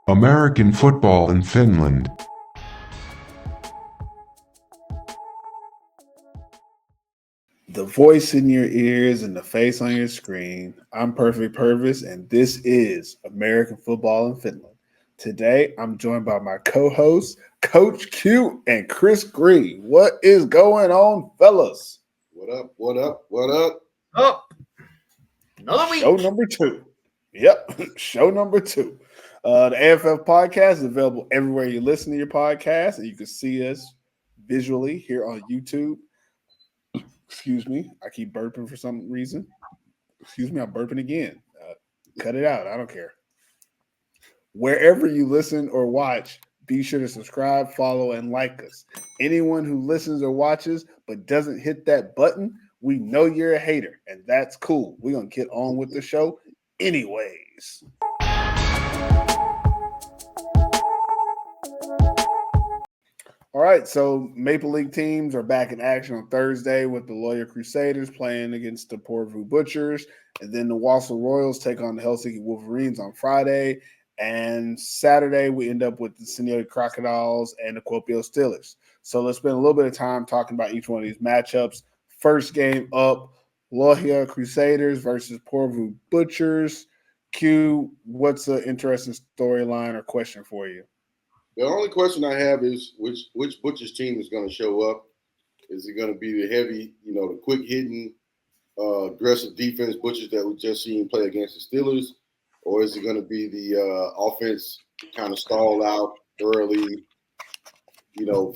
American football in Finland. The voice in your ears and the face on your screen. I'm Perfect Purvis, and this is American Football in Finland. Today, I'm joined by my co-hosts, Coach Q and Chris Green. What is going on, fellas? What up? What up? What up? Oh, another week. Show number 2. Yep, show number 2. The AFF podcast is available everywhere you listen to your podcast, and you can see us visually here on YouTube. Excuse me, I keep burping for some reason. Excuse me, I'm burping again. Cut it out. I don't care. Wherever you listen or watch, be sure to subscribe, follow, and like us. Anyone who listens or watches but doesn't hit that button, we know you're a hater, and that's cool. We're going to get on with the show anyways. All right, so Maple League teams are back in action on Thursday with the Lawyer Crusaders playing against the Porvoo Butchers, and then the Wausau Royals take on the Helsinki Wolverines on Friday, and Saturday we end up with the Senior Crocodiles and the Kuopio Steelers. So let's spend a little bit of time talking about each one of these matchups. First game up, Lawyer Crusaders versus Porvoo Butchers. Q, what's an interesting storyline or question for you? The only question I have is which Butchers team is going to show up? Is it going to be the heavy, the quick hitting, aggressive defense Butchers that we just seen play against the Steelers, or is it going to be the offense kind of stall out early?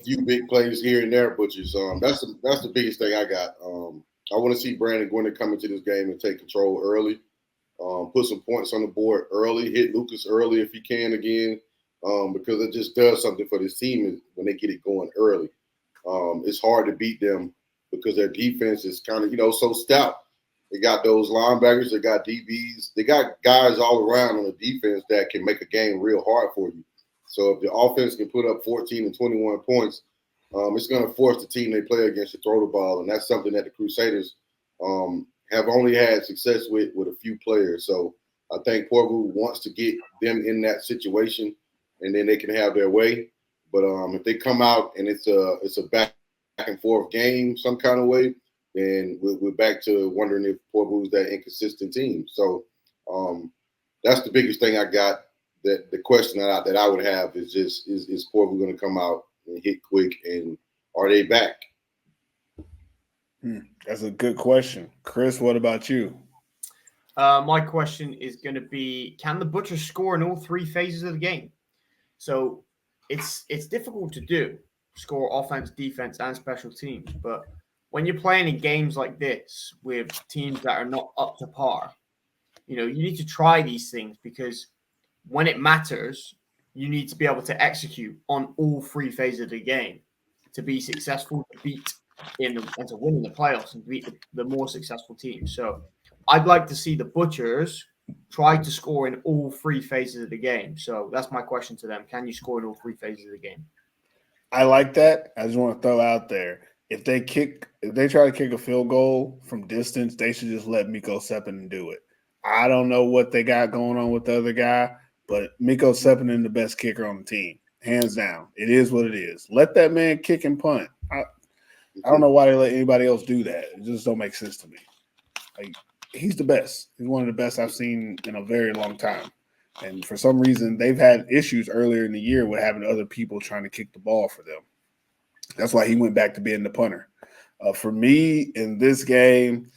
Few big plays here and there Butchers. That's the biggest thing I got. I want to see Brandon Gwynn come into this game and take control early, put some points on the board early, hit Lucas early if he can again. Because it just does something for this team when they get it going early. It's hard to beat them because their defense is kind of, so stout. They got those linebackers, they got DBs, they got guys all around on the defense that can make a game real hard for you. So if the offense can put up 14 and 21 points, it's going to force the team they play against to throw the ball, and that's something that the Crusaders have only had success with a few players. So I think Porvoo wants to get them in that situation, and then they can have their way. But if they come out and it's a back and forth game some kind of way, then we're back to wondering if Porvoo's that inconsistent team. So that's the biggest thing I got. That the question that I would have is just is Porvoo going to come out and hit quick, and are they back? That's a good question. Chris, what about you? My question is going to be, can the Butchers score in all three phases of the game? So it's difficult to do, score offense, defense, and special teams. But when you're playing in games like this with teams that are not up to par, you need to try these things because when it matters, you need to be able to execute on all three phases of the game to be successful, to beat and to win in the playoffs and beat the more successful teams. So I'd like to see the Butchers try to score in all three phases of the game. So that's my question to them. Can you score in all three phases of the game? I like that. I just want to throw out there, if they try to kick a field goal from distance, they should just let Mikko Seppänen do it. I don't know what they got going on with the other guy, but Mikko Seppänen the best kicker on the team. Hands down. It is what it is. Let that man kick and punt. I don't know why they let anybody else do that. It just don't make sense to me. He's the best. He's one of the best I've seen in a very long time. And for some reason, they've had issues earlier in the year with having other people trying to kick the ball for them. That's why he went back to being the punter. For me, in this game,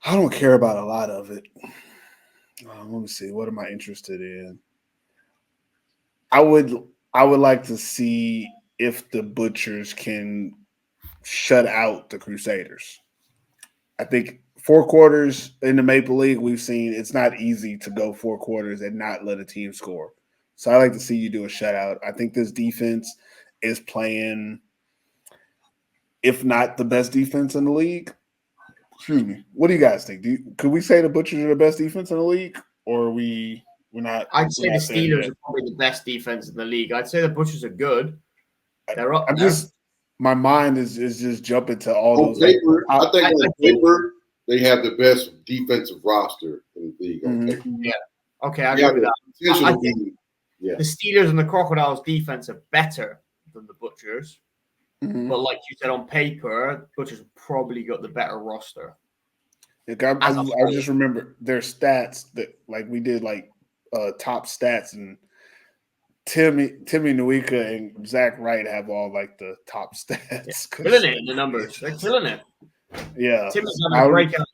I don't care about a lot of it. Let me see. What am I interested in? I would like to see if the Butchers can shut out the Crusaders. I think 4 quarters in the Maple League, we've seen it's not easy to go 4 quarters and not let a team score. So I like to see you do a shutout. I think this defense is playing, if not the best defense in the league. Excuse me. What do you guys think? Could we say the Butchers are the best defense in the league, or we're not? I'd say the Steelers are probably the best defense in the league. I'd say the Butchers are good. They're up. My mind is just jumping to all those. Paper, I think on paper they have the best defensive roster in the league. Yeah. Okay, I agree with that. Yeah. The Steelers and the Crocodiles defense are better than the Butchers. Mhm. But like you said, on paper, Butchers have probably got the better roster. Like I just remember their stats that like we did like top stats, and Timmy Nuika and Zach Wright have all like the top stats. Killing it in the numbers. They're killing it. Yeah. Timmy's done a breakout.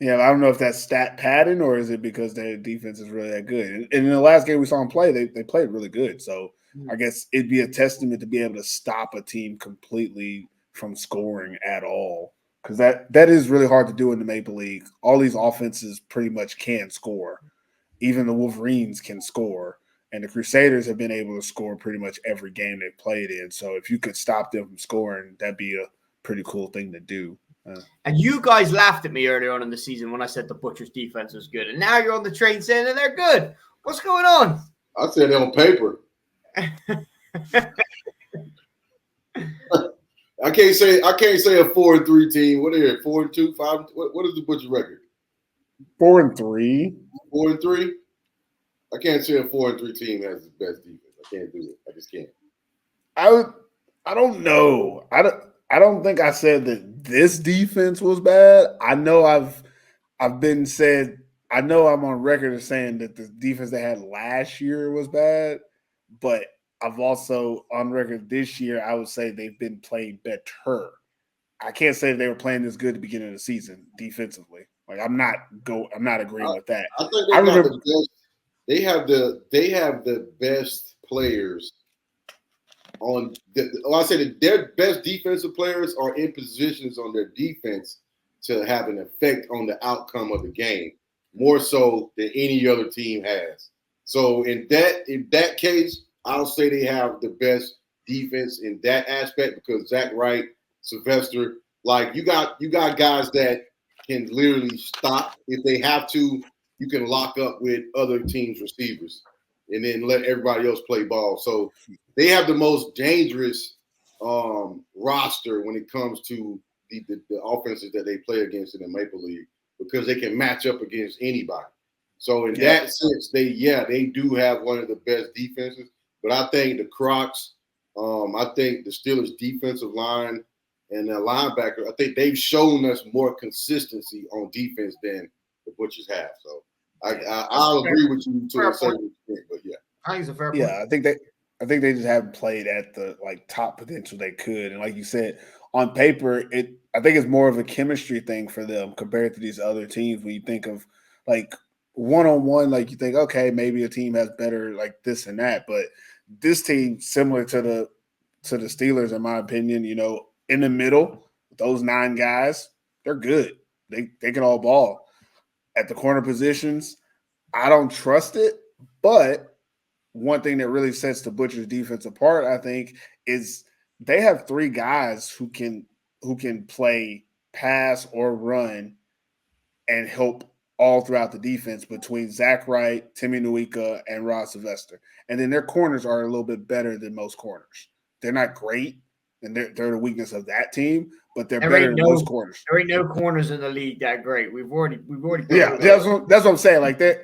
Yeah, I don't know if that's stat padding or is it because their defense is really that good. And in the last game we saw them play, they played really good. So I guess it'd be a testament to be able to stop a team completely from scoring at all. Because that is really hard to do in the Maple League. All these offenses pretty much can score. Even the Wolverines can score. And the Crusaders have been able to score pretty much every game they've played in. So if you could stop them from scoring, that'd be a pretty cool thing to do. And you guys laughed at me earlier on in the season when I said the Butchers defense was good. And now you're on the train saying that they're good. What's going on? I said it on paper. I can't say a 4-3 team. What are they? 4-2, 5. What is the Butcher record? 4-3. 4-3. I can't say a 4-3 team has the best defense. I can't do it. I just can't. I don't know. I don't think I said that this defense was bad. I know I've been said. I know I'm on record as saying that the defense they had last year was bad, but I've also on record this year I would say they've been playing better. I can't say they were playing this good at the beginning of the season defensively. Like I'm not agreeing with that. I think they got the best. They have the best players on. I said their best defensive players are in positions on their defense to have an effect on the outcome of the game, more so than any other team has. So in that case, I'll say they have the best defense in that aspect because Zach Wright, Sylvester, like you got guys that can literally stop if they have to. You can lock up with other teams' receivers and then let everybody else play ball. So they have the most dangerous roster when it comes to the offenses that they play against in the Maple League because they can match up against anybody. So in that sense, they do have one of the best defenses. But I think the Crocs, I think the Steelers' defensive line and the linebacker, I think they've shown us more consistency on defense than the Butchers have. So I'll agree with you to a certain extent, but yeah. I think it's a fair point. Yeah, I think they just haven't played at the like top potential they could. And like you said, on paper, I think it's more of a chemistry thing for them compared to these other teams. When you think of like one-on-one, like you think, okay, maybe a team has better like this and that, but this team, similar to the Steelers, in my opinion, in the middle, those 9 guys, they're good. They can all ball. At the corner positions, I don't trust it, but one thing that really sets the Butchers defense apart, I think, is they have 3 guys who can play pass or run and help all throughout the defense between Zach Wright, Timmy Nuika, and Rod Sylvester. And then their corners are a little bit better than most corners. They're not great, and they're the weakness of that team, but they're better than most corners. There ain't no corners in the league that great. We've already yeah, that's what I'm saying. Like that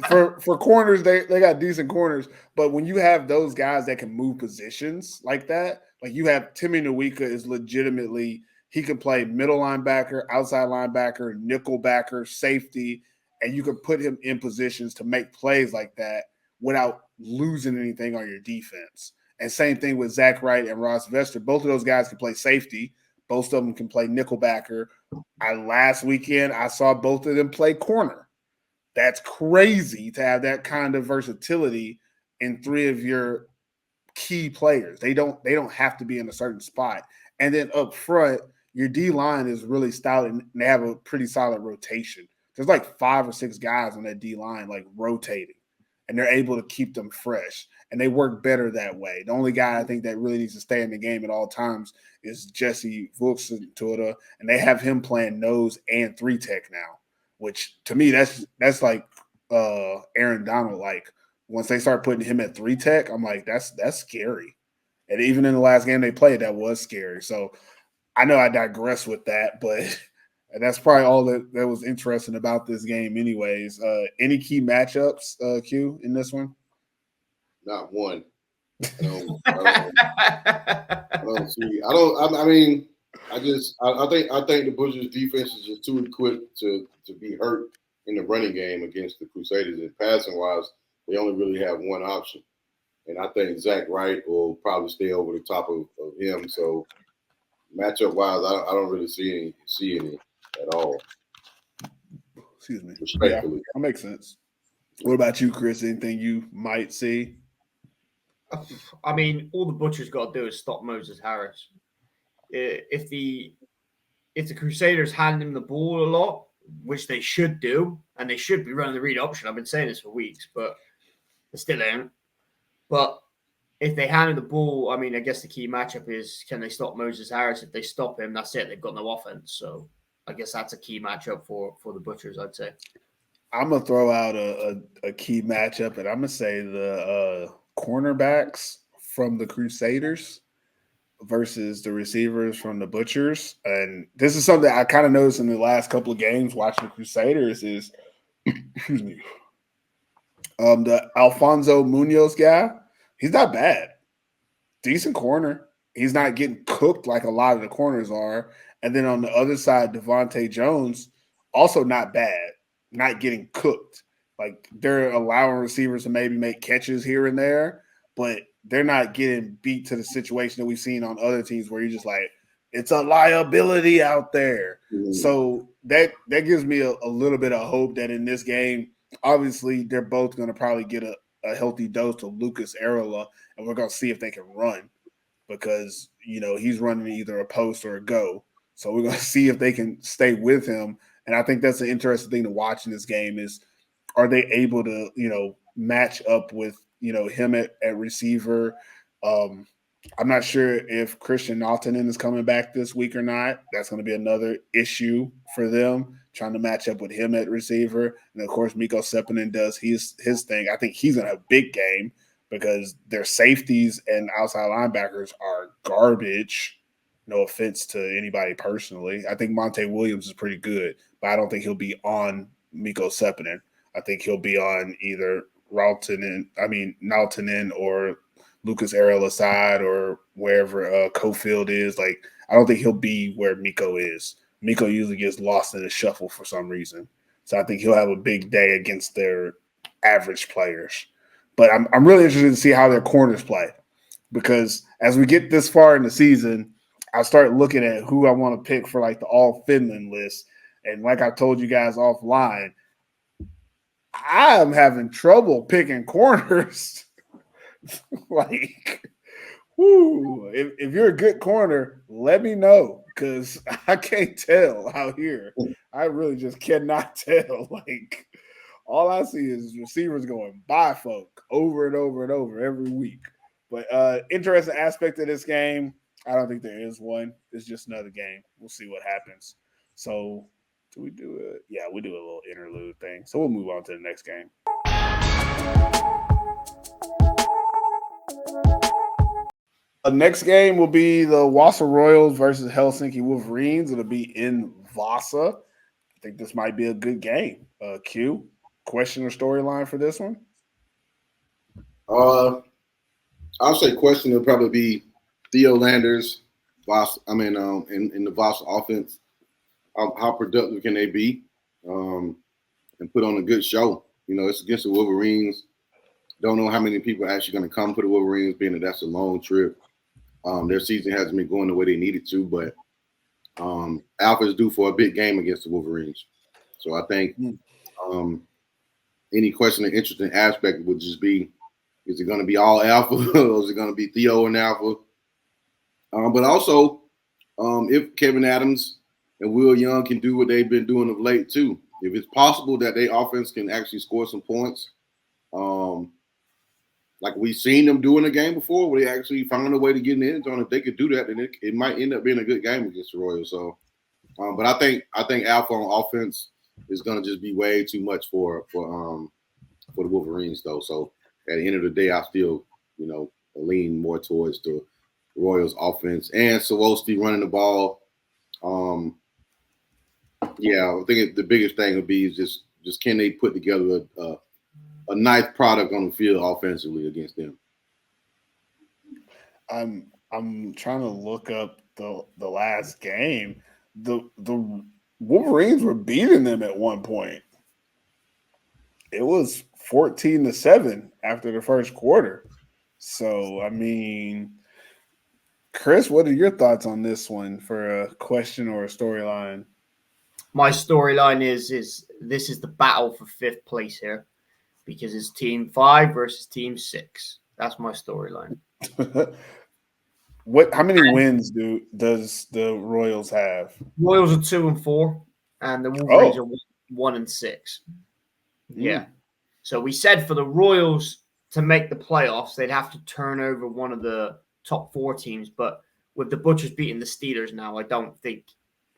for corners, they got decent corners, but when you have those guys that can move positions like that, like you have Timmy Nuika is legitimately he can play middle linebacker, outside linebacker, nickel backer, safety, and you can put him in positions to make plays like that without losing anything on your defense. And same thing with Zach Wright and Ross Vester. Both of those guys can play safety. Both of them can play nickelbacker. Last weekend, I saw both of them play corner. That's crazy to have that kind of versatility in 3 of your key players. They don't have to be in a certain spot. And then up front, your D-line is really stout, and they have a pretty solid rotation. There's like 5 or 6 guys on that D-line like rotating, and they're able to keep them fresh. And they work better that way. The only guy I think that really needs to stay in the game at all times is Jesse Vuxentuda, and they have him playing nose and 3-tech now, which to me that's like Aaron Donald. Like once they start putting him at 3-tech, I'm like that's scary. And even in the last game they played, that was scary. So I know I digress with that, but that's probably all that was interesting about this game anyways. Any key matchups, Q, in this one? Not one. I don't see. I mean, I think the Butchers' defense is just too equipped to be hurt in the running game against the Crusaders. And passing wise, they only really have one option, and I think Zach Wright will probably stay over the top of him. So matchup wise, I don't really see any at all. Excuse me. Respectfully, yeah, that makes sense. What about you, Chris? Anything you might see? I mean, all the Butchers got to do is stop Moses Harris. If the Crusaders hand him the ball a lot, which they should do, and they should be running the read option. I've been saying this for weeks, but they still ain't. But if they hand him the ball, I mean, I guess the key matchup is, can they stop Moses Harris? If they stop him, that's it. They've got no offense. So I guess that's a key matchup for the Butchers, I'd say. I'm going to throw out a key matchup, and I'm going to say the cornerbacks from the Crusaders versus the receivers from the Butchers. And this is something I kind of noticed in the last couple of games watching the Crusaders is, excuse me, the Alfonso Munoz guy, he's not bad. Decent corner. He's not getting cooked like a lot of the corners are. And then on the other side, Devontae Jones, also not bad, not getting cooked. Like they're allowing receivers to maybe make catches here and there, but they're not getting beat to the situation that we've seen on other teams where you're just like, it's a liability out there. Mm-hmm. So that gives me a little bit of hope that in this game, obviously they're both going to probably get a healthy dose of Lucas Arola, and we're going to see if they can run because, he's running either a post or a go. So we're going to see if they can stay with him. And I think that's an interesting thing to watch in this game is, are they able to, match up with, him at receiver? I'm not sure if Christian Naltonen is coming back this week or not. That's going to be another issue for them, trying to match up with him at receiver. And, of course, Miko Sepinen does his thing. I think he's going to have a big game because their safeties and outside linebackers are garbage. No offense to anybody personally. I think Monte Williams is pretty good, but I don't think he'll be on Miko Sepinen. I think he'll be on either Naltonen or Lucas Arola side or wherever Cofield is. Like, I don't think he'll be where Miko is. Miko usually gets lost in the shuffle for some reason. So I think he'll have a big day against their average players. But I'm really interested to see how their corners play because as we get this far in the season, I start looking at who I want to pick for like the all Finland list. And like I told you guys offline, I'm having trouble picking corners. Like, whoo, if you're a good corner, let me know because I can't tell out here. I really just cannot tell. Like, all I see is receivers going by folk over and over and over every week. But interesting aspect of this game, I don't think there is one. It's just another game. We'll see what happens. So do we do it? Yeah, we do a little interlude thing. So we'll move on to the next game. The next game will be the Vasa Royals versus Helsinki Wolverines. It'll be in Vasa. I think this might be a good game. Q, question or storyline for this one? I'll say question will probably be Theo Landers, in the Vasa offense. How productive can they be and put on a good show? It's against the Wolverines. Don't know how many people are actually going to come for the Wolverines, being that that's a long trip. Their season hasn't been going the way they needed to, but Alpha is due for a big game against the Wolverines. So I think any question or interesting aspect would just be, is it going to be all Alpha or is it going to be Theo and Alpha? But also, if Kevin Adams and Will Young can do what they've been doing of late too, if it's possible that their offense can actually score some points, like we've seen them do in the game before, where they actually found a way to get in the end zone. If they could do that, then it might end up being a good game against the Royals. So, but I think Alpha on offense is going to just be way too much for the Wolverines, though. So at the end of the day, I still lean more towards the Royals offense and Sawolski running the ball. I think the biggest thing would be just can they put together a nice product on the field offensively against them. I'm trying to look up the last game. The Wolverines were beating them at one point. It was 14-7 after the first quarter. So, I mean, Chris, what are your thoughts on this one for a question or a storyline? My storyline is this is the battle for 5th place here because it's Team 5 versus Team 6. That's my storyline. How many wins does the Royals have? Royals are 2-4, and the Wolverines are 1-6. Yeah. So we said for the Royals to make the playoffs, they'd have to turn over one of the top 4 teams. But with the Butchers beating the Steelers now, I don't think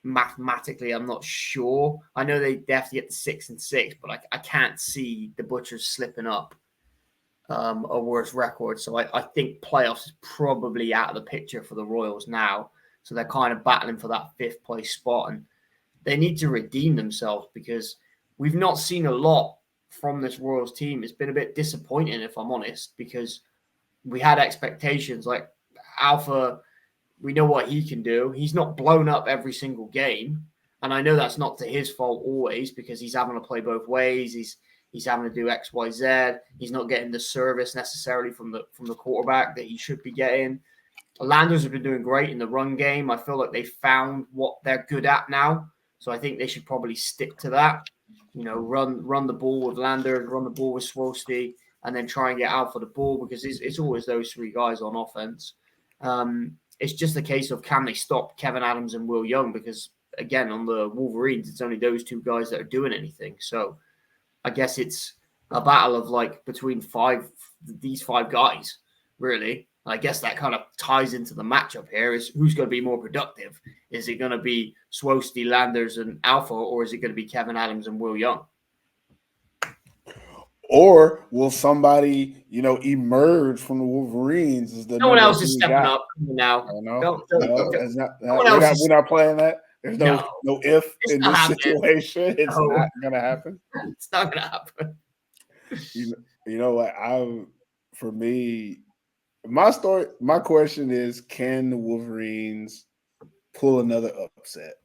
mathematically, I'm not sure. I know they have to get to 6-6, but I can't see the Butchers slipping up a worse record. So I think playoffs is probably out of the picture for the Royals now. So they're kind of battling for that 5th place spot, and they need to redeem themselves because we've not seen a lot from this Royals team. It's been a bit disappointing, if I'm honest, because we had expectations. Like Alpha, we know what he can do. He's not blown up every single game, and I know that's not to his fault always because he's having to play both ways. He's having to do X, Y, Z. He's not getting the service necessarily from the quarterback that he should be getting. Landers have been doing great in the run game. I feel like they found what they're good at now, so I think they should probably stick to that. You know, run the ball with Landers, run the ball with Swolsty, and then try and get Alpha the ball because it's always those 3 guys on offense. It's just a case of can they stop Kevin Adams and Will Young because, again, on the Wolverines, it's only those 2 guys that are doing anything. So I guess it's a battle of like between these 5 guys, really. I guess that kind of ties into the matchup here is who's going to be more productive. Is it going to be Swosty, Landers, and Alpha, or is it going to be Kevin Adams and Will Young? Or will somebody, emerge from the Wolverines as the no one else is stepping up now? No, we're not playing that. There's no if in this happening. Situation. It's not gonna happen. It's not gonna happen. You know what? For me, my question is: can the Wolverines pull another upset?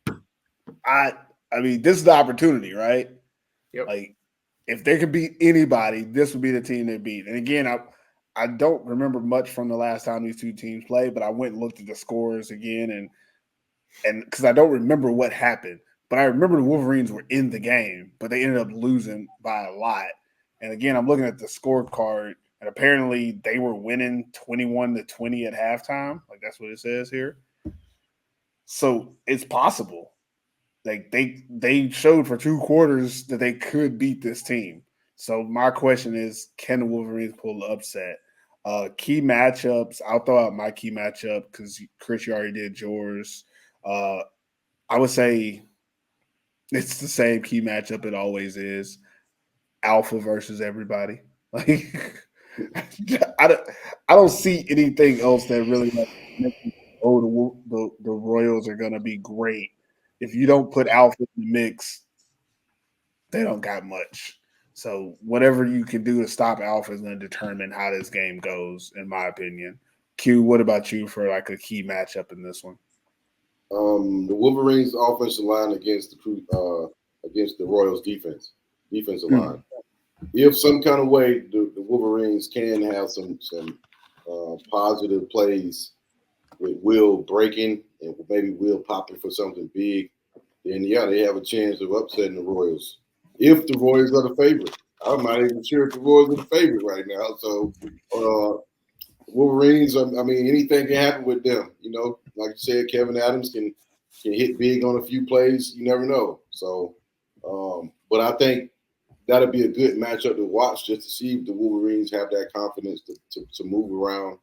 I mean, this is the opportunity, right? Yep. Like, if they could beat anybody, this would be the team they beat. And again, I don't remember much from the last time these 2 teams played, but I went and looked at the scores again, and because I don't remember what happened, but I remember the Wolverines were in the game, but they ended up losing by a lot. And again, I'm looking at the scorecard, and apparently they were winning 21-20 at halftime. Like, that's what it says here. So it's possible. Like they showed for 2 quarters that they could beat this team. So my question is, can the Wolverines pull the upset? Key matchups. I'll throw out my key matchup because Chris, you already did yours. I would say it's the same key matchup it always is. Alpha versus everybody. Like I don't see anything else that really the Royals are gonna be great. If you don't put Alpha in the mix, they don't got much. So whatever you can do to stop Alpha is going to determine how this game goes, in my opinion. Q, what about you for like a key matchup in this one? The Wolverines' offensive line against the Royals' defensive line. If some kind of way the Wolverines can have some positive plays with Will breaking and maybe Will popping for something big, then they have a chance of upsetting the Royals. If the Royals are the favorite, I'm not even sure if the Royals are the favorite right now. So Wolverines, I mean, anything can happen with them. Like you said, Kevin Adams can hit big on a few plays. You never know. So, but I think that'll be a good matchup to watch just to see if the Wolverines have that confidence to move around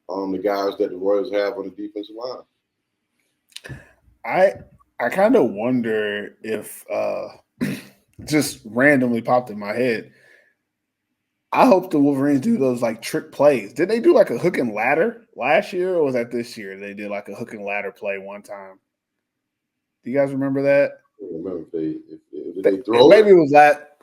the guys that the Royals have on the defensive line. I kind of wonder if just randomly popped in my head. I hope the Wolverines do those like trick plays. Did they do like a hook and ladder last year, or was that this year? They did like a hook and ladder play one time. Do you guys remember that? I don't remember if they throw maybe it was that.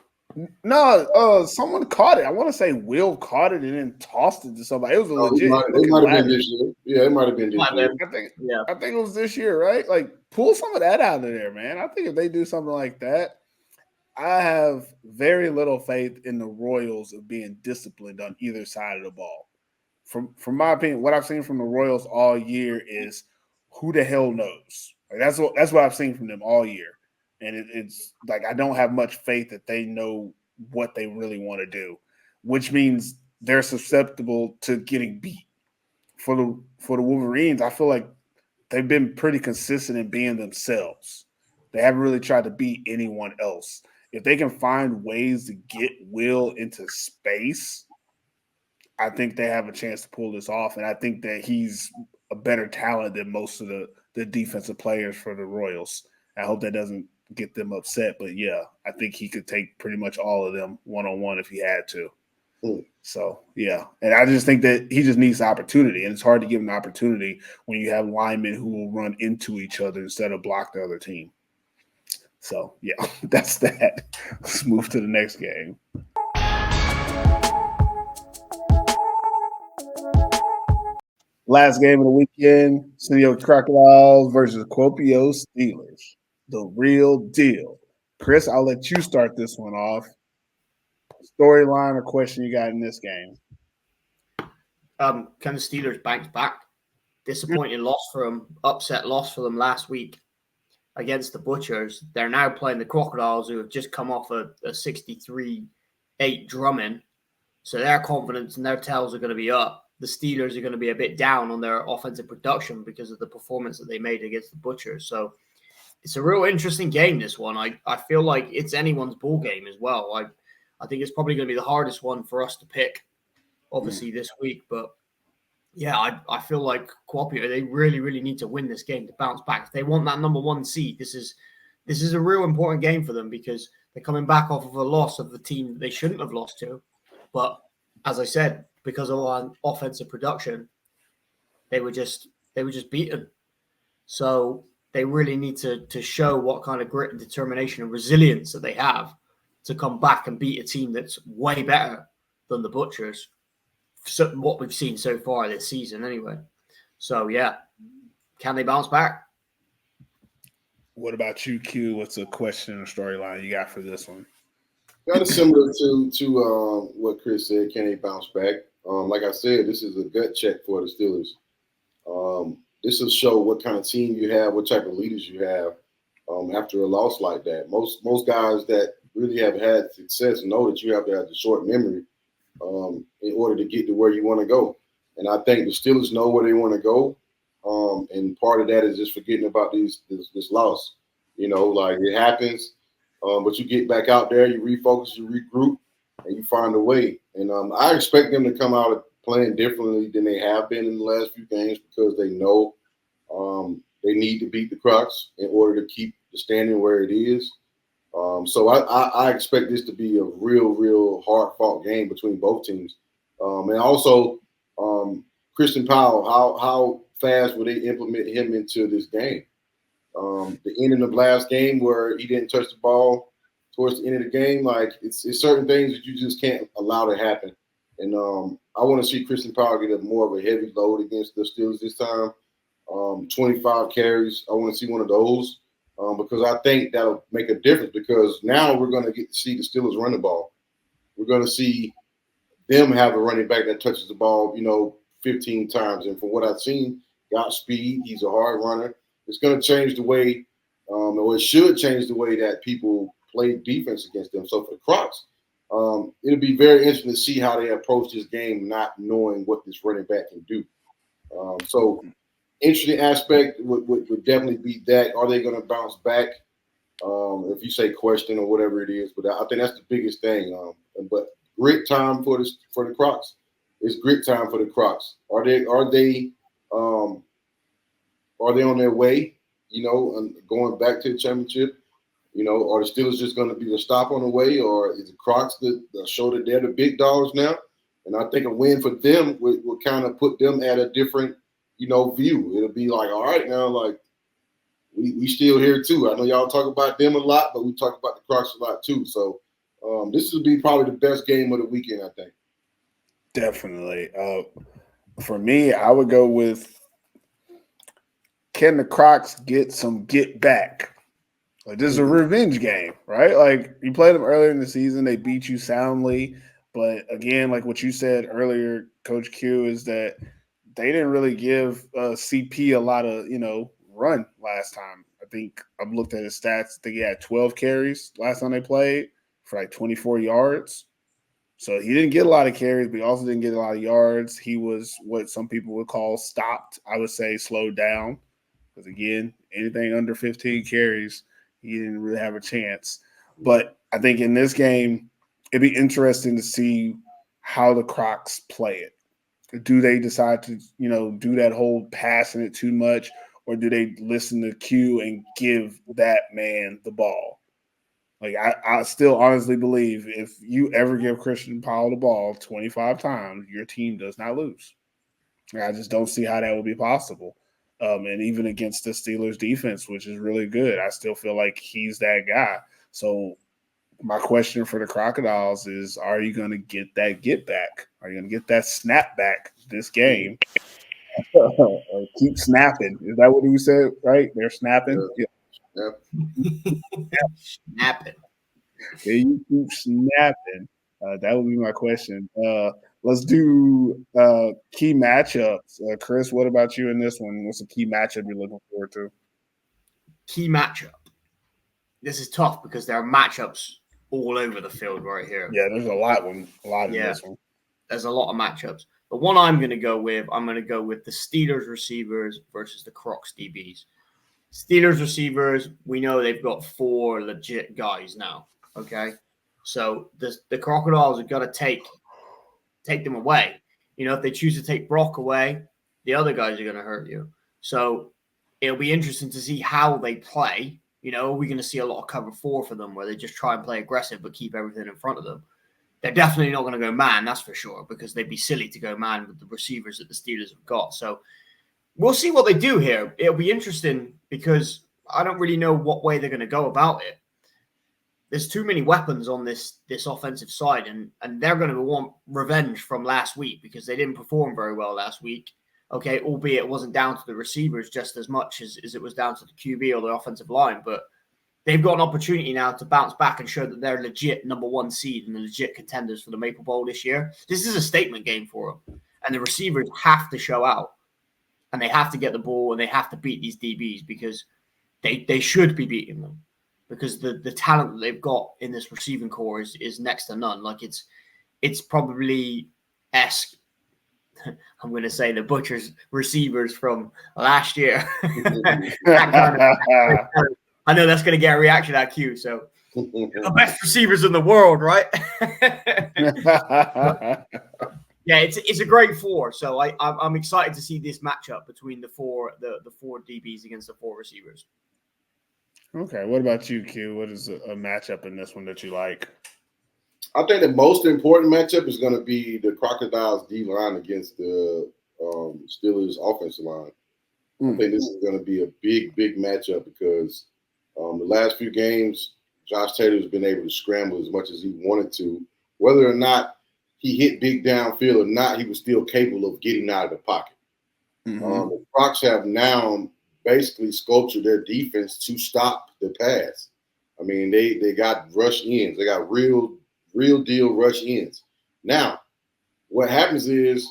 No, someone caught it. I want to say Will caught it and then tossed it to somebody. It was a Oh, legit. it might have been this year. Yeah, it might have been this Might year. have been. Yeah. I think it was this year, right? Like, pull some of that out of there, man. I think if they do something like that, I have very little faith in the Royals of being disciplined on either side of the ball. From my opinion, what I've seen from the Royals all year is who the hell knows. Like, that's what I've seen from them all year, and it's like I don't have much faith that they know what they really want to do, which means they're susceptible to getting beat. For the Wolverines, I feel like they've been pretty consistent in being themselves. They haven't really tried to beat anyone else. If they can find ways to get Will into space, I think they have a chance to pull this off. And I think that he's a better talent than most of the defensive players for the Royals. I hope that doesn't get them upset. But yeah, I think he could take pretty much all of them one-on-one if he had to. So, yeah. And I just think that he just needs the opportunity. And it's hard to give him the opportunity when you have linemen who will run into each other instead of block the other team. So, yeah, that's that. Let's move to the next game. Last game of the weekend, City of Crocodiles versus Kuopio Steelers. The real deal. Chris, I'll let you start this one off. Storyline or question you got in this game? Can the Steelers bounce back? Disappointing loss for them, upset loss for them last week against the Butchers. They're now playing the Crocodiles, who have just come off a 63-8 drumming. So their confidence and their tails are going to be up. The Steelers are going to be a bit down on their offensive production because of the performance that they made against the Butchers. So it's a real interesting game, this one. I feel like it's anyone's ball game as well. I think it's probably going to be the hardest one for us to pick, obviously, this week. But yeah, I feel like Kuopio, they really, really need to win this game to bounce back. If they want that number one seed, this is a real important game for them because they're coming back off of a loss of the team that they shouldn't have lost to. But as I said, because of our offensive production, they were just beaten. So they really need to show what kind of grit and determination and resilience that they have to come back and beat a team that's way better than the Butchers. So what we've seen so far this season, anyway. So yeah, can they bounce back? What about you, Q? What's a question or storyline you got for this one? Kind of similar to what Chris said. Can they bounce back? Like I said, this is a gut check for the Steelers. This will show what kind of team you have, what type of leaders you have after a loss like that. Most guys that really have had success know that you have to have the short memory in order to get to where you want to go. And I think the Steelers know where they want to go. And part of that is just forgetting about this loss. You know, like it happens. But you get back out there, you refocus, you regroup, and you find a way. And I expect them to come out playing differently than they have been in the last few games because they know they need to beat the Crocs in order to keep the standing where it is. So I expect this to be a real hard-fought game between both teams. And also, Christian Powell, how fast will they implement him into this game? The ending of last game where he didn't touch the ball towards the end of the game, like it's certain things that you just can't allow to happen. And I want to see Christian Powell get more of a heavy load against the Steelers this time. 25 carries. I want to see one of those because I think that'll make a difference because now we're going to get to see the Steelers run the ball. We're going to see them have a running back that touches the ball, 15 times. And from what I've seen, got speed. He's a hard runner. It's going to change the way, or it should change the way that people play defense against them. So for the Crocs, it'll be very interesting to see how they approach this game, not knowing what this running back can do. So interesting aspect would definitely be that. Are they going to bounce back? If you say question or whatever it is, but I think that's the biggest thing. But grit time for the Crocs. It's grit time for the Crocs. Are they on their way, and going back to the championship? Are the Steelers just going to be the stop on the way, or is the Crocs the show that they're the big dogs now? And I think a win for them will kind of put them at a different, view. It'll be like, all right, now, like we still here too. I know y'all talk about them a lot, but we talk about the Crocs a lot too. So This will be probably the best game of the weekend, I think. Definitely. For me, I would go with, can the Crocs get some get back? Like, this is a revenge game, right? Like, you played them earlier in the season, they beat you soundly, but again, like what you said earlier, Coach Q, is that they didn't really give CP a lot of run last time. I think I've looked at his stats. I think he had 12 carries last time they played for like 24 yards. So he didn't get a lot of carries, but he also didn't get a lot of yards. He was what some people would call stopped. I would say slowed down, because again, anything under 15 carries, he didn't really have a chance. But I think in this game, it'd be interesting to see how the Crocs play it. Do they decide to, do that whole passing it too much, or do they listen to Q and give that man the ball? Like, I still honestly believe if you ever give Christian Powell the ball 25 times, your team does not lose. I just don't see how that would be possible. And even against the Steelers defense, which is really good, I still feel like he's that guy. So my question for the Crocodiles is, are you going to get that get back? Are you going to get that snap back this game? Keep snapping. Is that what you said, right? They're snapping? Yeah. Snapping. Yeah, you keep snapping. That would be my question. Let's do key matchups. Chris, what about you in this one? What's a key matchup you're looking forward to? Key matchup. This is tough because there are matchups all over the field right here. Yeah, there's a lot in this one. There's a lot of matchups. But one I'm going to go with the Steelers receivers versus the Crocs DBs. Steelers receivers, we know they've got 4 legit guys now. Okay, so the Crocodiles have got to take them away. If they choose to take Brock away, the other guys are going to hurt you. So it'll be interesting to see how they play. Are we going to see a lot of cover 4 for them, where they just try and play aggressive but keep everything in front of them? They're definitely not going to go man, that's for sure, because they'd be silly to go man with the receivers that the Steelers have got. So we'll see what they do here. It'll be interesting because I don't really know what way they're going to go about it. There's too many weapons on this offensive side, and they're going to want revenge from last week because they didn't perform very well last week. Okay, albeit it wasn't down to the receivers just as much as it was down to the QB or the offensive line, but they've got an opportunity now to bounce back and show that they're legit number 1 seed and the legit contenders for the Maple Bowl this year. This is a statement game for them, and the receivers have to show out, and they have to get the ball, and they have to beat these DBs because they should be beating them, because the talent that they've got in this receiving core is next to none. Like, it's probably I'm going to say the Butchers receivers from last year. I know that's going to get a reaction at Q. So the best receivers in the world, right? Yeah, it's a great 4. So I'm excited to see this matchup between the 4 DBs against the 4 receivers. Okay, what about you, Q? What is a matchup in this one that you like? I think the most important matchup is going to be the Crocodiles D line against the Steelers offensive line. I think this is going to be a big matchup because the last few games, Josh Taylor has been able to scramble as much as he wanted to. Whether or not he hit big downfield or not, he was still capable of getting out of the pocket. The Crocs have now basically sculptured their defense to stop the pass. I mean, they got rush ends. They got real deal rush ends. Now, what happens is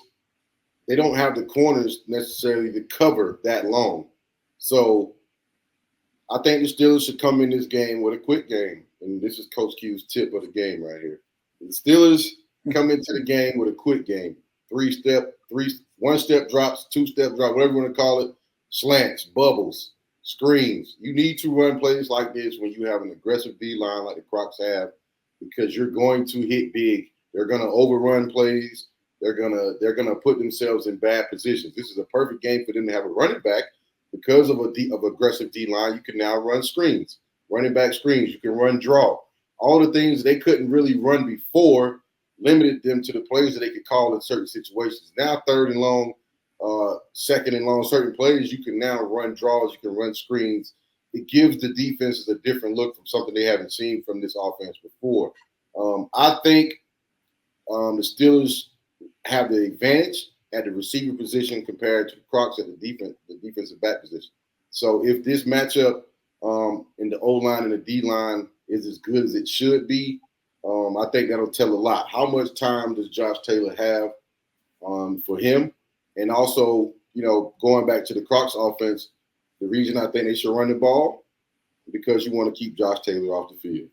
they don't have the corners necessarily to cover that long. So I think the Steelers should come in this game with a quick game. And this is Coach Q's tip of the game right here. The Steelers come into the game with a quick game. 1-step drops, 2-step drop, whatever you want to call it, slants, bubbles, screens. You need to run plays like this when you have an aggressive D-line like the Crocs have, because you're going to hit big. They're going to overrun plays. They're gonna put themselves in bad positions. This is a perfect game for them to have a running back because of aggressive D-line. You can now run screens, running back screens. You can run draw. All the things they couldn't really run before limited them to the plays that they could call in certain situations. Now 3rd and long, 2nd and long, certain plays, you can now run draws. You can run screens. It gives the defenses a different look from something they haven't seen from this offense before. I think the Steelers have the advantage at the receiver position compared to the Crocs at the defensive back position. So if this matchup in the O-line and the D-line is as good as it should be, I think that'll tell a lot. How much time does Josh Taylor have for him? And also, going back to the Crocs offense, the reason I think they should run the ball because you want to keep Josh Taylor off the field.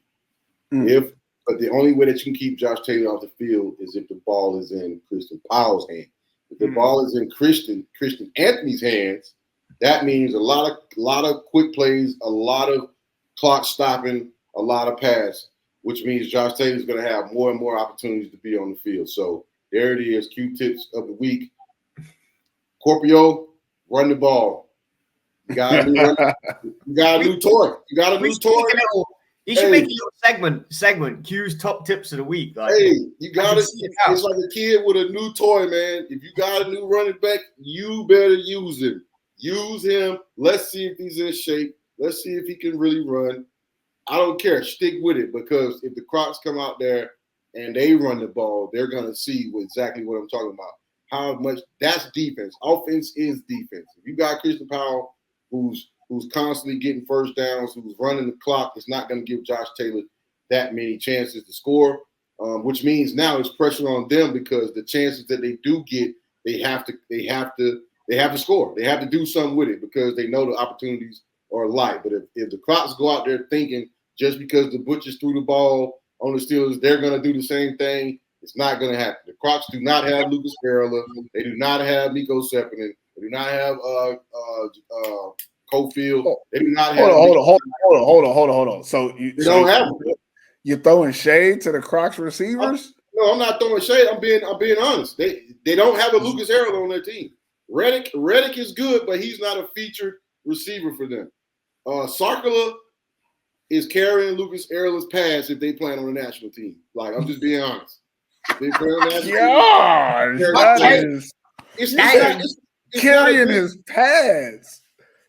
But the only way that you can keep Josh Taylor off the field is if the ball is in Christian Powell's hand. If the ball is in Christian Anthony's hands, that means a lot of quick plays, a lot of clock stopping, a lot of pass, which means Josh Taylor is going to have more and more opportunities to be on the field. So there it is, Q-tips of the week. Scorpio, run the ball. You got a new toy. You got a new toy. You should make a little segment. Q's top tips of the week. Hey, you got it. It's like a kid with a new toy, man. If you got a new running back, you better use him. Use him. Let's see if he's in shape. Let's see if he can really run. I don't care. Stick with it because if the Crocs come out there and they run the ball, they're going to see exactly what I'm talking about. How much that's defense. Offense is defense. If you got Christian Powell, who's constantly getting first downs, who's running the clock, it's not going to give Josh Taylor that many chances to score, which means now it's pressure on them because the chances that they do get, they have to score. They have to do something with it because they know the opportunities are light. But if the Crocs go out there thinking just because the Butchers threw the ball on the Steelers, they're going to do the same thing, it's not going to happen. The Crocs do not have Lucas Perala. They do not have Nico Sepinen. They do not have Cofield. They do not have. Hold on. So you don't have them. You're throwing shade to the Crocs receivers? No, I'm not throwing shade. I'm being honest. They don't have a Lucas Harrell on their team. Reddick is good, but he's not a featured receiver for them. Sarkala is carrying Lucas Harrell's pass if they play on the national team. Like, I'm just being honest. They play on the national team. It's carrying his pass.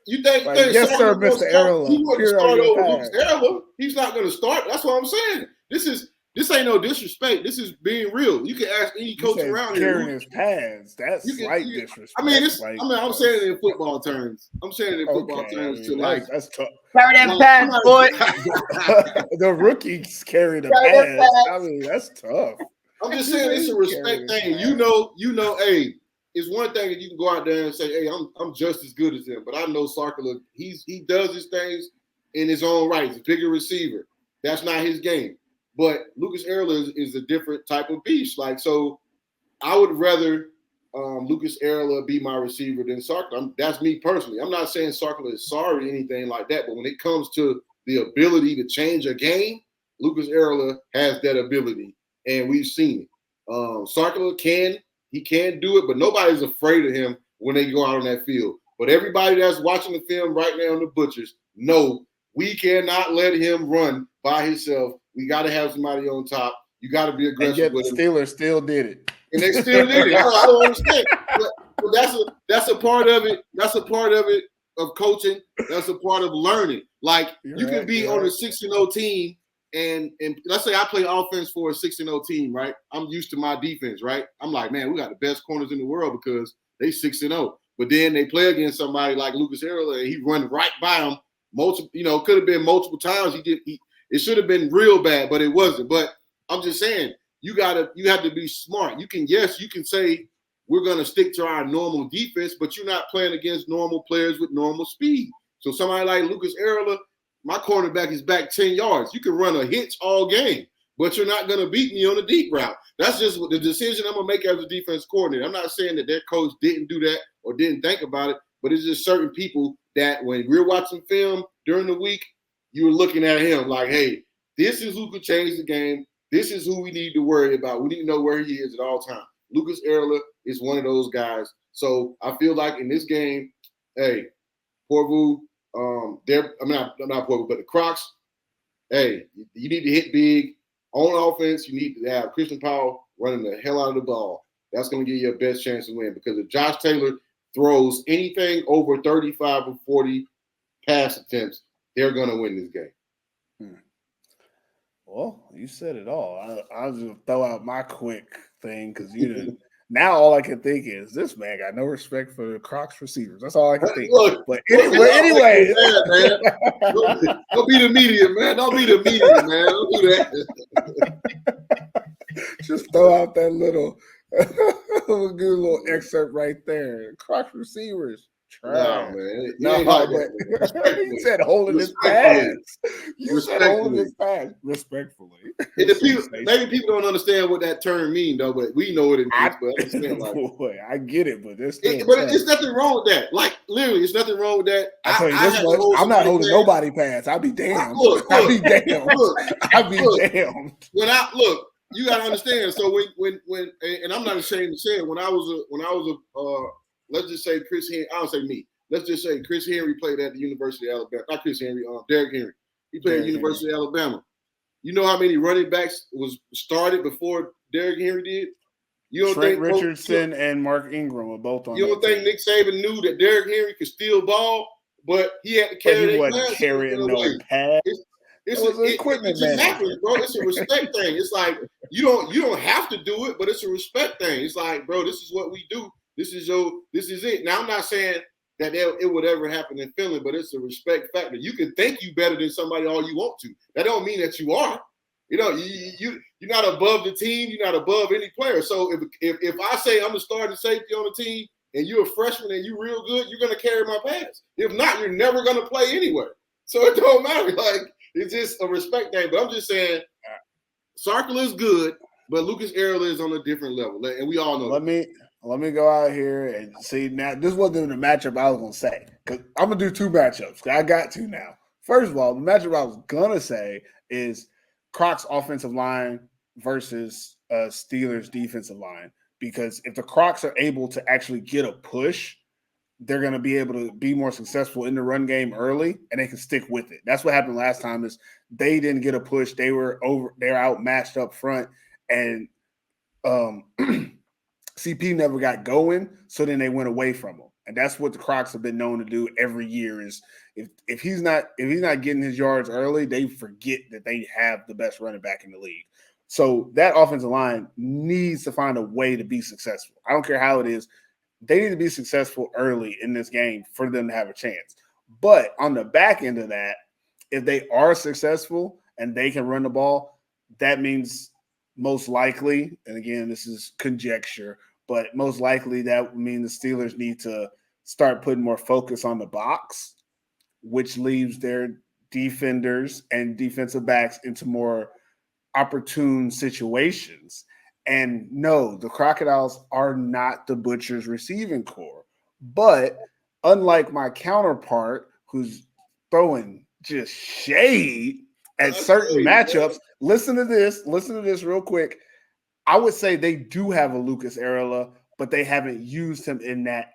You think yes, sir, Mr. Errol. He wouldn't start over Lucas Errol. He's not going to start. That's what I'm saying. This ain't no disrespect. This is being real. You can ask any coach around here. Carrying his pads. That's slight disrespect. I mean, I'm saying it in football terms. That's tough. Carry them pads, boy. The rookies carry the pads. I mean, that's tough. I'm just saying it's a respect thing. You know, hey, it's one thing that you can go out there and say, hey, I'm just as good as him. But I know Sarkala, he does his things in his own right. He's a bigger receiver. That's not his game. But Lucas Errol is a different type of beast. Like, so I would rather Lucas Errol be my receiver than Sarkala. That's me personally. I'm not saying Sarkala is sorry or anything like that. But when it comes to the ability to change a game, Lucas Errol has that ability. And we've seen it. Sarkala can do it, but nobody's afraid of him when they go out on that field. But everybody that's watching the film right now on the Butchers know we cannot let him run by himself. We got to have somebody on top. You got to be aggressive with him. The Steelers still did it. And they still did it. I don't understand. But that's a part of it. That's a part of it of coaching. That's a part of learning. Like, you can be on a 6-0 team. And let's say I play offense for a 6-0 team, right? I'm used to my defense, right? I'm like, man, we got the best corners in the world because they 6-0. But then they play against somebody like Lucas Harrell, and he run right by them. Could have been multiple times. It should have been real bad, but it wasn't. But I'm just saying, you have to be smart. You can say we're gonna stick to our normal defense, but you're not playing against normal players with normal speed. So somebody like Lucas Harrell, my cornerback is back 10 yards. You can run a hitch all game, but you're not going to beat me on a deep route. That's just the decision I'm going to make as a defense coordinator. I'm not saying that their coach didn't do that or didn't think about it, but it's just certain people that when we're watching film during the week, you're looking at him like, hey, this is who could change the game. This is who we need to worry about. We need to know where he is at all times. Lucas Erla is one of those guys. So I feel like in this game, hey, Porvu, not Porvu, but the Crocs, hey, you need to hit big. On offense, you need to have Christian Powell running the hell out of the ball. That's going to give you your best chance to win, because if Josh Taylor throws anything over 35 or 40 pass attempts, they're going to win this game. Well, you said it all. I'll just throw out my quick thing because you didn't. Now all I can think is this man got no respect for the Crocs receivers. That's all I can think. Look, But look, anyway, man. Don't be the media, man. Don't be the media, man. Don't do that. just throw out that little good little excerpt right there. Crocs receivers. No, Trash. man. No, It ain't like but that, man. he said holding his Respectfully. pass. You said holding his pass respectfully. And the people, maybe people don't understand what that term means, though. But we know what it means. But I understand, like, boy, I get it, but there's it's nothing wrong with that. Like literally, it's nothing wrong with that. I tell you this much, I'm not holding nobody pass. I'll be damned. I'll be damned. I'll be damned. When I look, you gotta understand. So when and I'm not ashamed to say it. When I was a let's just say Chris Henry. I don't say me. Let's just say Chris Henry played at the University of Alabama. Not Chris Henry. Derrick Henry. He played at the University of Alabama. You know how many running backs was started before Derrick Henry did? You don't Trent think Richardson and Mark Ingram were both on. You don't think Nick Saban knew that Derrick Henry could steal ball, but he had to carry that pass? Carrying no pass. It just happens, bro. It's a respect thing. It's like you don't have to do it, but it's a respect thing. It's like, bro, this is what we do. This is it. Now I'm not saying that it would ever happen in Finland, but it's a respect factor. You can think you better than somebody all you want to. That don't mean that you are. You know, you're not above the team. You're not above any player. So if I say I'm the starting safety on the team and you're a freshman and you're real good, you're going to carry my pass. If not, you're never going to play anywhere. So it don't matter. Like, it's just a respect thing. But I'm just saying, Sarkle is good, but Lucas Earl is on a different level, and we all know. Let me go out here and see. Now, this wasn't the matchup I was going to say, because I'm going to do two matchups. I got to now. First of all, the matchup I was going to say is Crocs offensive line versus Steelers defensive line, because if the Crocs are able to actually get a push, they're going to be able to be more successful in the run game early, and they can stick with it. That's what happened last time. Is they didn't get a push. They were outmatched up front, and CP never got going, so then they went away from him. And that's what the Crocs have been known to do every year is if he's not getting his yards early, they forget that they have the best running back in the league. So that offensive line needs to find a way to be successful. I don't care how it is. They need to be successful early in this game for them to have a chance. But on the back end of that, if they are successful and they can run the ball, that means most likely, and again, this is conjecture, but most likely that would mean the Steelers need to start putting more focus on the box, which leaves their defenders and defensive backs into more opportune situations. And no, the Crocodiles are not the Butchers receiving core. But unlike my counterpart, who's throwing just shade at certain matchups, listen to this real quick. I would say they do have a Lucas Arela, but they haven't used him in that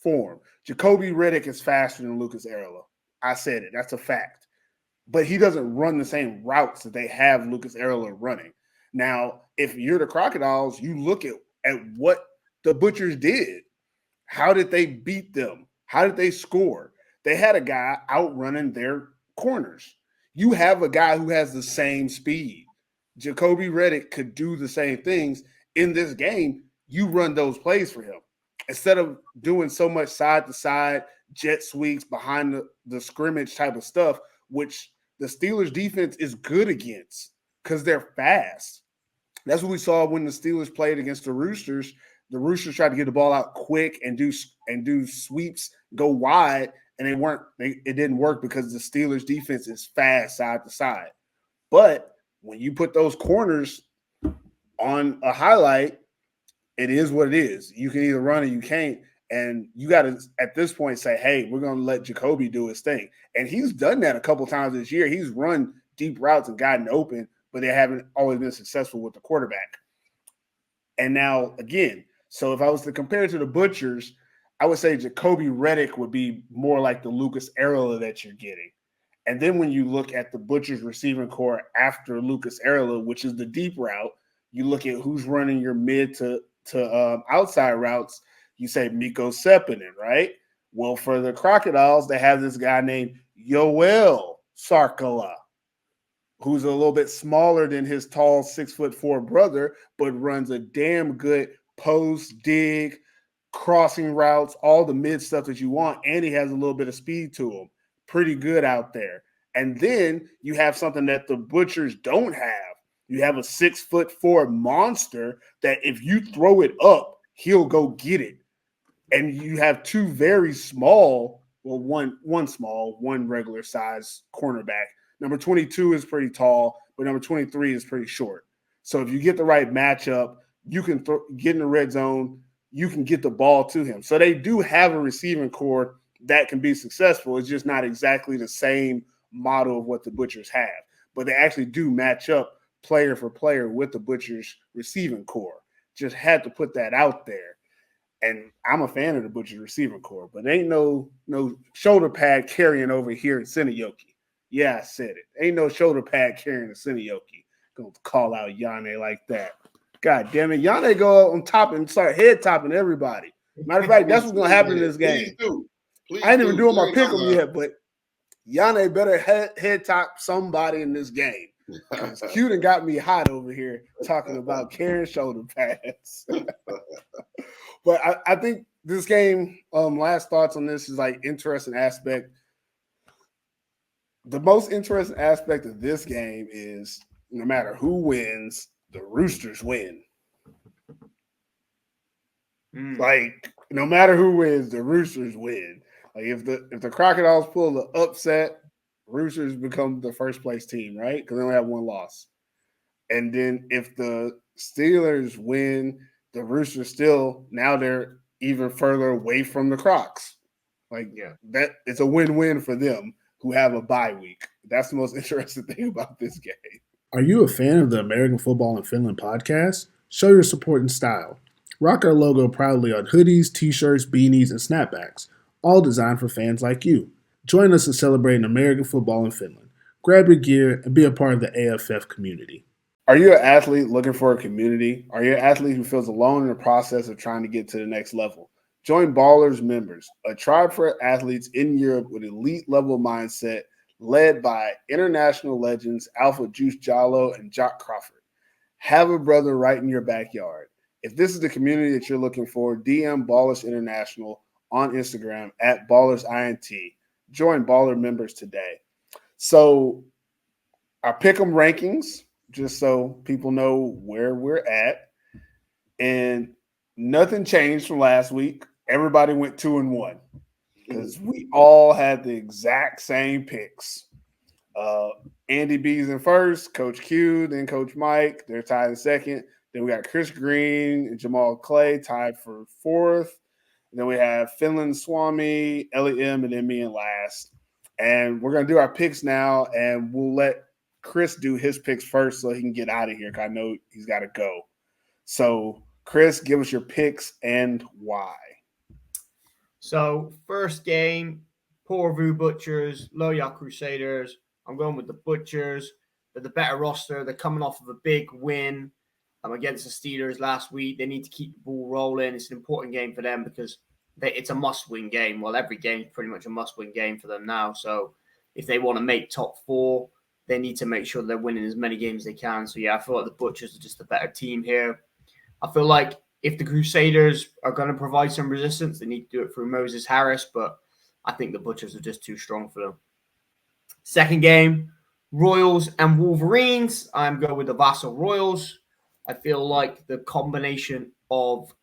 form. Jacoby Riddick is faster than Lucas Arela. I said it. That's a fact. But he doesn't run the same routes that they have Lucas Arela running. Now, if you're the Crocodiles, you look at what the Butchers did. How did they beat them? How did they score? They had a guy outrunning their corners. You have a guy who has the same speed. Jacoby Riddick could do the same things in this game. You run those plays for him. Instead of doing so much side-to-side, jet sweeps behind the scrimmage type of stuff, which the Steelers defense is good against because they're fast. That's what we saw when the Steelers played against the Roosters. The Roosters tried to get the ball out quick and do sweeps, go wide, and it didn't work because the Steelers defense is fast side to side. But when you put those corners on a highlight, it is what it is. You can either run or you can't. And you got to, at this point, say, hey, we're going to let Jacoby do his thing. And he's done that a couple times this year. He's run deep routes and gotten open, but they haven't always been successful with the quarterback. And now, again, so if I was to compare it to the Butchers, I would say Jacoby Riddick would be more like the Lucas Arela that you're getting. And then when you look at the Butchers receiving core after Lucas Arela, which is the deep route, you look at who's running your mid to outside routes. You say Mikko Sepinen, right? Well, for the Crocodiles, they have this guy named Yoel Sarkala, who's a little bit smaller than his tall 6'4" brother, but runs a damn good post, dig, crossing routes, all the mid stuff that you want, and he has a little bit of speed to him. Pretty good out there. And then you have something that the Butchers don't have. You have a 6'4" monster that if you throw it up, he'll go get it. And you have two very small, well, one small, one regular size cornerback. Number 22 is pretty tall, but number 23 is pretty short. So if you get the right matchup, you can get in the red zone, you can get the ball to him. So they do have a receiving core that can be successful. It's just not exactly the same model of what the Butchers have. But they actually do match up player for player with the Butchers receiving core. Just had to put that out there. And I'm a fan of the Butchers receiving core, but ain't no shoulder pad carrying over here in Sinayoki. Yeah, I said it. Ain't no shoulder pad carrying in Sinayoki. Gonna call out Yane like that. God damn it. Yane go up on top and start head topping everybody. Matter of fact, that's what's gonna happen in this game. I ain't even doing my pick 'em yet, but Yane better head top somebody in this game. Because Q done got me hot over here talking about carrying shoulder pads. But I think this game, last thoughts on this is like interesting aspect. The most interesting aspect of this game is no matter who wins, the Roosters win. Like, no matter who wins, the Roosters win. Like if the Crocodiles pull the upset, Roosters become the first place team, right? Because they only have one loss. And then if the Steelers win, the Roosters still, now they're even further away from the Crocs. Like, that it's a win-win for them who have a bye week. That's the most interesting thing about this game. Are you a fan of the American Football in Finland podcast? Show your support in style. Rock our logo proudly on hoodies, t-shirts, beanies, and snapbacks, all designed for fans like you. Join us in celebrating American football in Finland. Grab your gear and be a part of the AFF community. Are you an athlete looking for a community? Are you an athlete who feels alone in the process of trying to get to the next level? Join Ballers Members, a tribe for athletes in Europe with elite level mindset led by international legends Alpha Juice Jallo and Jock Crawford. Have a brother right in your backyard. If this is the community that you're looking for, DM Ballers International on Instagram at BallersINT. Join Baller Members today. So our pick'em rankings, just so people know where we're at. And nothing changed from last week. Everybody went 2-1 because we all had the exact same picks. Andy B's in first, Coach Q, then Coach Mike. They're tied in second. Then we got Chris Green and Jamal Clay tied for fourth. And then we have Finland Swami, Ellie M, and then me in last. And we're going to do our picks now, and we'll let Chris do his picks first so he can get out of here because I know he's got to go. So, Chris, give us your picks and why. So, first game, Porvoo Butchers, Loya Crusaders. I'm going with the Butchers. They're the better roster. They're coming off of a big win against the Steelers last week. They need to keep the ball rolling. It's an important game for them because it's a must-win game. Well, every game is pretty much a must-win game for them now. So if they want to make top four, they need to make sure they're winning as many games as they can. So, yeah, I feel like the Butchers are just a better team here. I feel like if the Crusaders are going to provide some resistance, they need to do it through Moses Harris, but I think the Butchers are just too strong for them. Second game, Royals and Wolverines. I'm going with the Vassal Royals. I feel like the combination of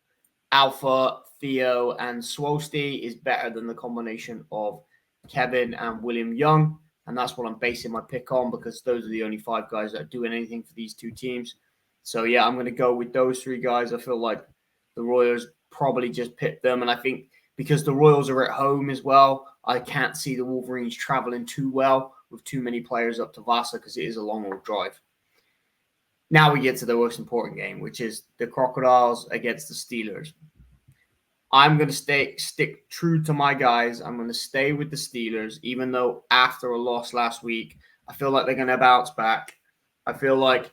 Alpha, Theo, and Swolsty is better than the combination of Kevin and William Young. And that's what I'm basing my pick on because those are the only 5 guys that are doing anything for these two teams. So, yeah, I'm going to go with those 3 guys. I feel like the Royals probably just picked them. And I think because the Royals are at home as well, I can't see the Wolverines traveling too well with too many players up to Vassar because it is a long old drive. Now we get to the most important game, which is the Crocodiles against the Steelers. I'm going to stick true to my guys. I'm going to stay with the Steelers, even though after a loss last week, I feel like they're going to bounce back. I feel like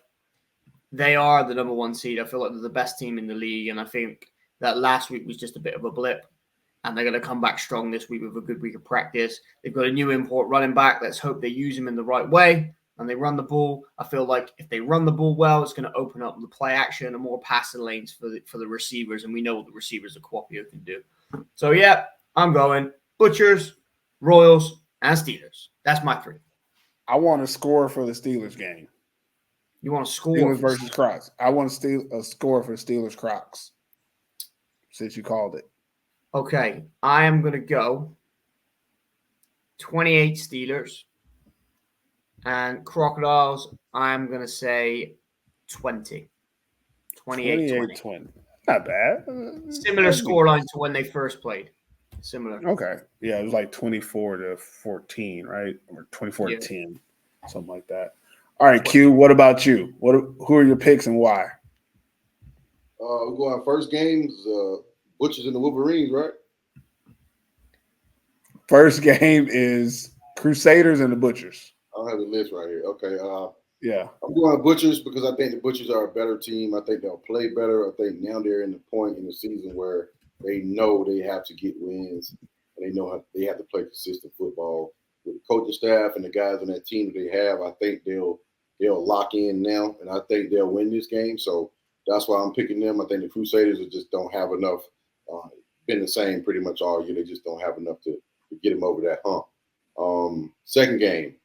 they are the number 1 seed. I feel like they're the best team in the league, and I think that last week was just a bit of a blip, and they're going to come back strong this week with a good week of practice. They've got a new import running back. Let's hope they use him in the right way. and they run the ball. I feel like if they run the ball well, it's going to open up the play action and more passing lanes for the receivers, and we know what the receivers of Kuopio can do. So, yeah, I'm going Butchers, Royals, and Steelers. That's my 3. I want to score for the Steelers game. You want to score? Steelers versus Crocs. I want to score for Steelers Crocs. Since you called it. Okay, I am going to go 28 Steelers. And Crocodiles, I'm going to say 20. 28-20. Not bad. Similar scoreline to when they first played. Similar. Okay. Yeah, it was like 24-14, right? Or 24-10, something like that. All right, Q, what about you? Who are your picks and why? We're going first games, Butchers and the Wolverines, right? First game is Crusaders and the Butchers. I don't have the list right here. Okay. Yeah. I'm going Butchers because I think the Butchers are a better team. I think they'll play better. I think now they're in the point in the season where they know they have to get wins and they know they have to play consistent football. With the coaching staff and the guys on that team that they have, I think they'll lock in now, and I think they'll win this game. So that's why I'm picking them. I think the Crusaders just don't have enough. Been the same pretty much all year. They just don't have enough to get them over that hump. Second game.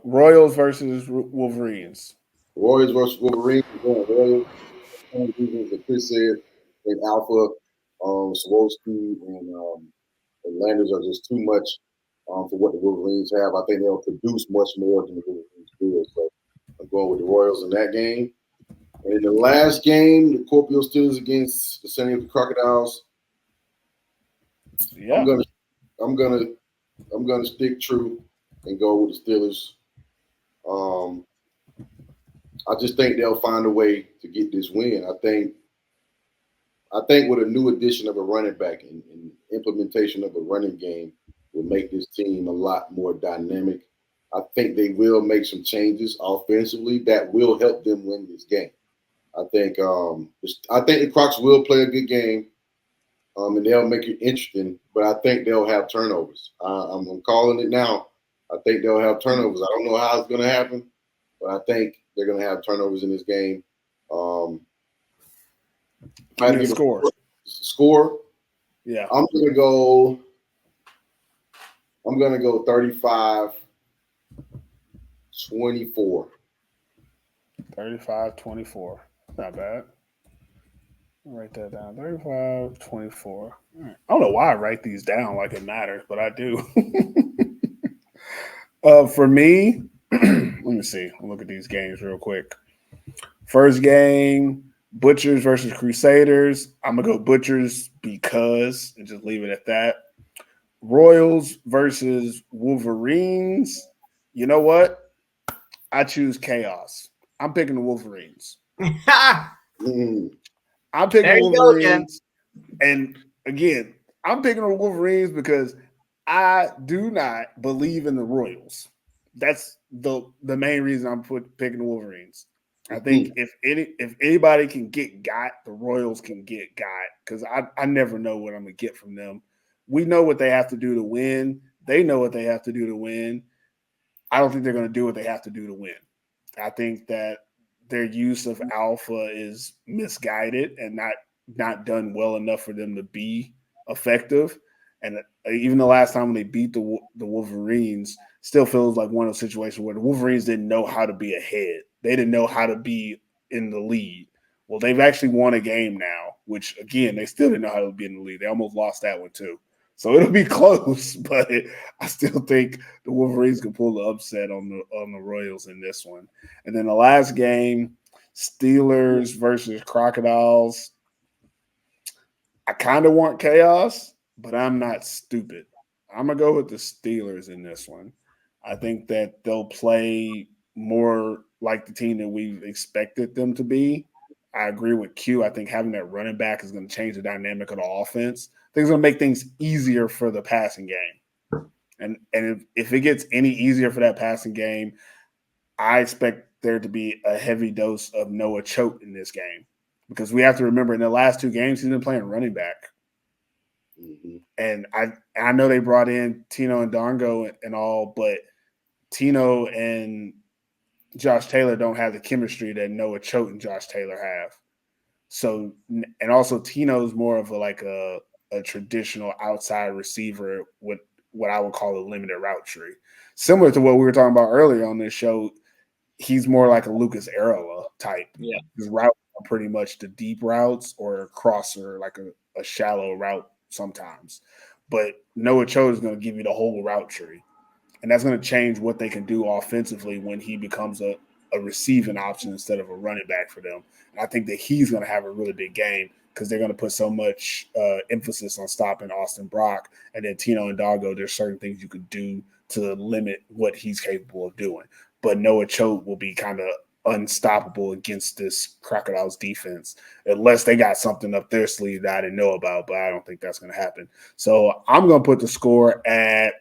Royals versus Wolverines. Royals versus Wolverines. Royals. Like Chris said, and Alpha, Swarovski, and Landers are just too much for what the Wolverines have. I think they'll produce much more than the Wolverines do. So I'm going with the Royals in that game. And in the last game, the Kuopio Steelers against the San Diego Crocodiles. Yeah, I'm gonna stick true and go with the Steelers. I just think they'll find a way to get this win. I think with a new addition of a running back and implementation of a running game will make this team a lot more dynamic. I think they will make some changes offensively that will help them win this game. I think the Crocs will play a good game, and they'll make it interesting. But I think they'll have turnovers. I'm calling it now. I think they'll have turnovers. I don't know how it's going to happen, but I think they're going to have turnovers in this game. Score. Yeah. I'm going to go 35-24. 35-24. Not bad. I'll write that down. 35-24. Right. I don't know why I write these down like it matters, but I do. For me, let me see. I'll look at these games real quick. First game, Butchers versus Crusaders. I'm going to go Butchers because, and just leave it at that. Royals versus Wolverines. You know what? I choose chaos. I'm picking the Wolverines. I'm picking Wolverines. And again, I'm picking the Wolverines because I do not believe in the Royals. That's the main reason I'm picking the Wolverines. I think if anybody can get got, the Royals can get got because I never know what I'm going to get from them. We know what they have to do to win. They know what they have to do to win. I don't think they're going to do what they have to do to win. I think that their use of alpha is misguided and not done well enough for them to be effective. And even the last time when they beat the Wolverines, still feels like one of those situations where the Wolverines didn't know how to be ahead. They didn't know how to be in the lead. Well, they've actually won a game now, which, again, they still didn't know how to be in the lead. They almost lost that one too. So it'll be close, but I still think the Wolverines can pull the upset on the Royals in this one. And then the last game, Steelers versus Crocodiles. I kind of want chaos, but I'm not stupid. I'm going to go with the Steelers in this one. I think that they'll play more like the team that we've expected them to be. I agree with Q. I think having that running back is going to change the dynamic of the offense. I think it's going to make things easier for the passing game. And if it gets any easier for that passing game, I expect there to be a heavy dose of Noah Choate in this game. Because we have to remember in the last two games, he's been playing running back. Mm-hmm. And I know they brought in Tino and Dongo and all, but Tino and Josh Taylor don't have the chemistry that Noah Choate and Josh Taylor have. So, and also Tino's more of a traditional outside receiver with what I would call a limited route tree. Similar to what we were talking about earlier on this show, he's more like a Lucas Arola type. Yeah. His routes are pretty much the deep routes or a crosser, like a shallow route sometimes. But Noah Choate is going to give you the whole route tree. And that's going to change what they can do offensively when he becomes a receiving option instead of a running back for them. And I think that he's going to have a really big game because they're going to put so much emphasis on stopping Austin Brock. And then Tino and Doggo, there's certain things you could do to limit what he's capable of doing. But Noah Choate will be kind of unstoppable against this Crocodiles defense unless they got something up their sleeve that I didn't know about, but I don't think that's going to happen. So I'm going to put the score at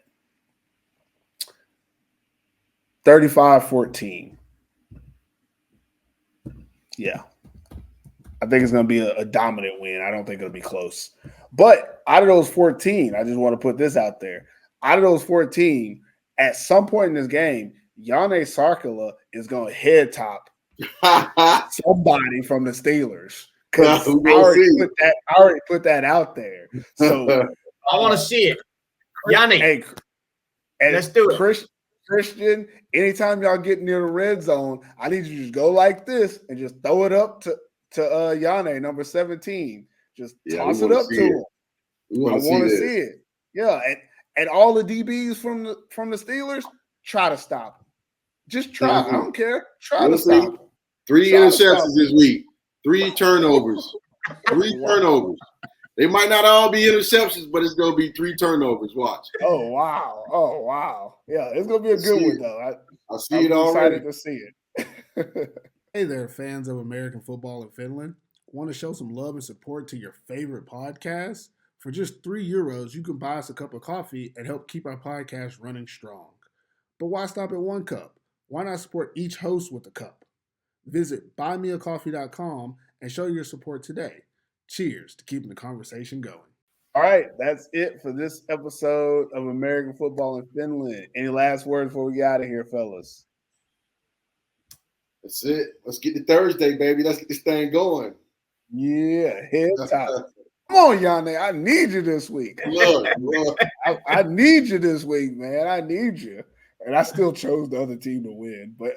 35-14. Yeah. I think it's going to be a dominant win. I don't think it'll be close. But out of those 14, I just want to put this out there. Out of those 14, at some point in this game, Yanni Sarkula is going to head top somebody from the Steelers. Because I already put that out there. So I want to see it. Yanni. Hey, let's do it. Christian, anytime y'all get near the red zone, I need you to just go like this and just throw it up to Yanni, number 17. Just toss it up to him. I want to see it. Yeah, and all the DBs from the Steelers, try to stop him. Just try. I don't care. Try to stop him. 3 interceptions this week. 3 turnovers. 3 turnovers. They might not all be interceptions, but it's going to be 3 turnovers. Watch. Oh, wow. Yeah, it's going to be a good one, though. I see it already. I'm excited to see it. Hey there, fans of American football in Finland. Want to show some love and support to your favorite podcast? For just €3, you can buy us a cup of coffee and help keep our podcast running strong. But why stop at 1 cup? Why not support each host with a cup? Visit buymeacoffee.com and show your support today. Cheers to keeping the conversation going. All right, that's it for this episode of American Football in Finland. Any last words before we get out of here, fellas? That's it. Let's get to Thursday, baby. Let's get this thing going. Yeah, head top. Come on, Yanni. I need you this week. Look. I need you this week, man. I need you. And I still chose the other team to win. But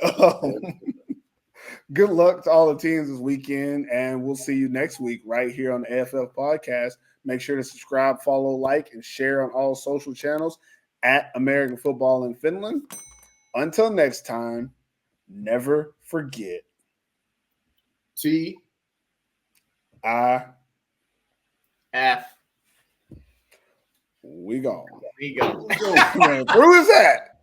good luck to all the teams this weekend. And we'll see you next week right here on the AFF podcast. Make sure to subscribe, follow, like, and share on all social channels at American Football in Finland. Until next time, never forget. AFF. We gone. We go. Who is that?